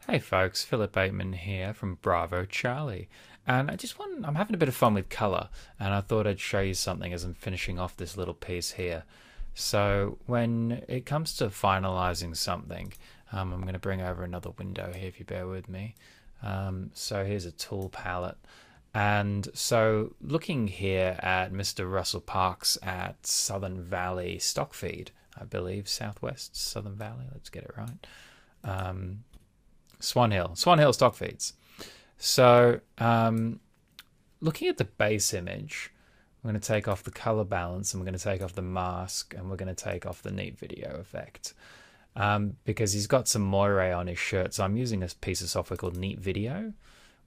Hey folks, Philip Bateman here from Bravo Charlie. And I'm having a bit of fun with colour, and I thought I'd show you something as I'm finishing off this little piece here. So when it comes to finalising something, I'm going to bring over another window here if you bear with me. So here's a tool palette. And so looking here at Mr. Russell Parks at Southern Valley stock feed, I believe, Southwest Southern Valley, let's get it right. Swan Hill stock feeds. So looking at the base image, I'm going to take off the color balance, and we're going to take off the mask, and we're going to take off the neat video effect because he's got some moire on his shirt. So I'm using a piece of software called Neat Video,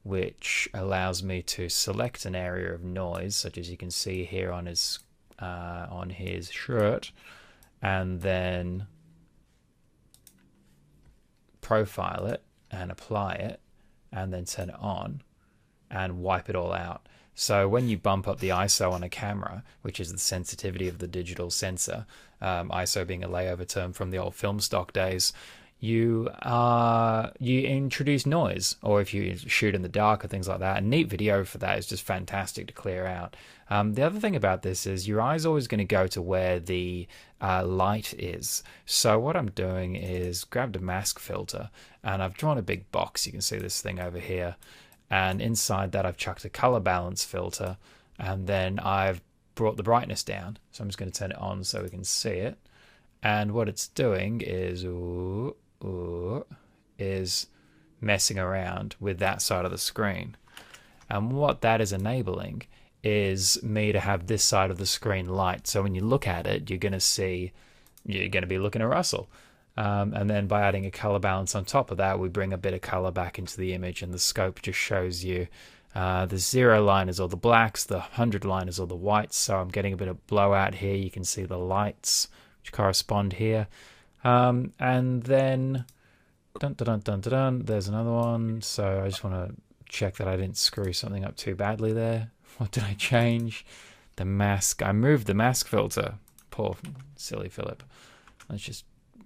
which allows me to select an area of noise, such as you can see here on his shirt, and then profile it and apply it, and then turn it on and wipe it all out. So when you bump up the ISO on a camera, which is the sensitivity of the digital sensor, ISO being a layover term from the old film stock days, you introduce noise, or if you shoot in the dark or things like that. And Neat Video for that is just fantastic to clear out. The other thing about this is your eye's always going to go to where the light is. So what I'm doing is grabbed a mask filter, and I've drawn a big box. You can see this thing over here, and inside that I've chucked a color balance filter, and then I've brought the brightness down. So I'm just going to turn it on so we can see it. And what it's doing is messing around with that side of the screen. And what that is enabling is me to have this side of the screen light. So when you look at it, you're going to be looking at Russell. And then by adding a color balance on top of that, we bring a bit of color back into the image, and the scope just shows you the 0 line is all the blacks, the 100 line is all the whites. So I'm getting a bit of blowout here. You can see the lights which correspond here. And then there's another one. So I just want to check that I didn't screw something up too badly there. What did I change? The mask. I moved the mask filter. Poor silly Philip. Let's just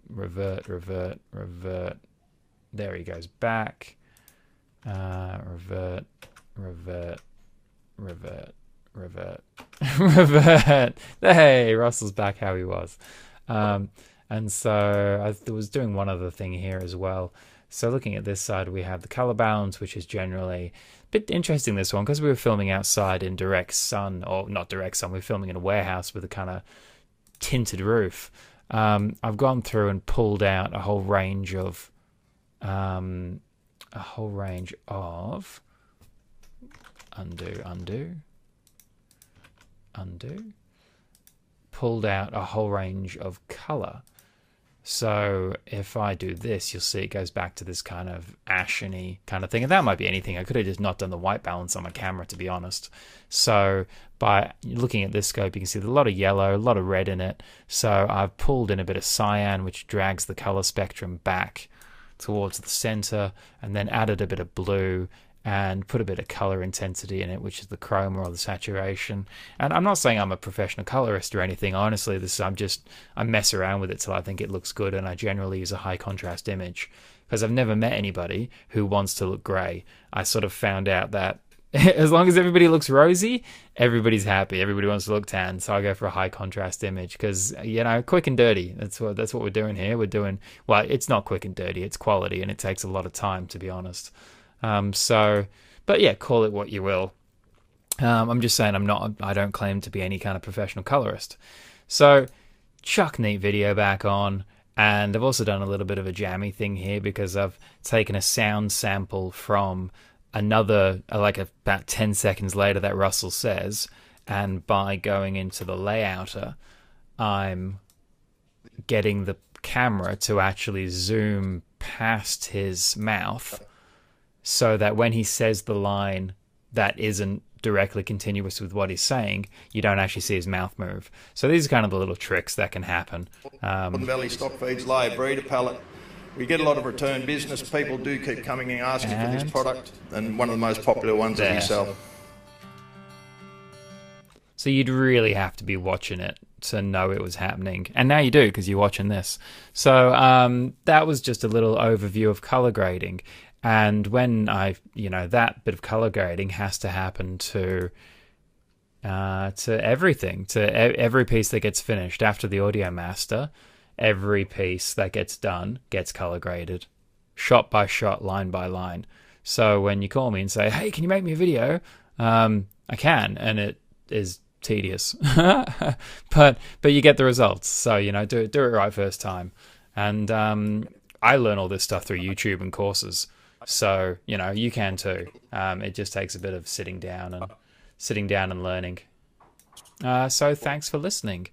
revert. There he goes back. Revert. Hey, Russell's back how he was. And so I was doing one other thing here as well. So looking at this side, we have the color balance, which is generally a bit interesting, this one, because we were filming outside in direct sun, or not direct sun, we were filming in a warehouse with a kind of tinted roof. I've gone through and pulled out a whole range of undo, pulled out a whole range of color. So if I do this, you'll see it goes back to this kind of asheny kind of thing. And that might be anything. I could have just not done the white balance on my camera, to be honest. So by looking at this scope, you can see there's a lot of yellow, a lot of red in it. So I've pulled in a bit of cyan, which drags the color spectrum back towards the center, and then added a bit of blue and put a bit of color intensity in it, which is the chroma or the saturation. And I'm not saying I'm a professional colorist or anything. Honestly, I mess around with it till I think it looks good, and I generally use a high contrast image because I've never met anybody who wants to look gray. I sort of found out that as long as everybody looks rosy, everybody's happy. Everybody wants to look tan, so I go for a high contrast image because, quick and dirty. That's what we're doing here. Well, it's not quick and dirty. It's quality, and it takes a lot of time, to be honest. But yeah, call it what you will. I'm just saying I don't claim to be any kind of professional colorist. So chuck Neat Video back on, and I've also done a little bit of a jammy thing here because I've taken a sound sample from another, about 10 seconds later that Russell says, and by going into the layouter, I'm getting the camera to actually zoom past his mouth, so that when he says the line that isn't directly continuous with what he's saying, you don't actually see his mouth move. So these are kind of the little tricks that can happen. Northern Valley stock feeds layer breeder pallet. We get a lot of return business. People do keep coming and asking for this product, and one of the most popular ones is yourself. So you'd really have to be watching it to know it was happening, and now you do because you're watching this. So that was just a little overview of color grading, and when that bit of color grading has to happen to everything, to every piece that gets finished after the audio master. Every piece that gets done gets color graded, shot by shot, line by line. So when you call me and say, "Hey, can you make me a video?" I can, and it is tedious, but you get the results. So do it right first time. And I learn all this stuff through YouTube and courses, so you can too. It just takes a bit of sitting down and learning. So thanks for listening.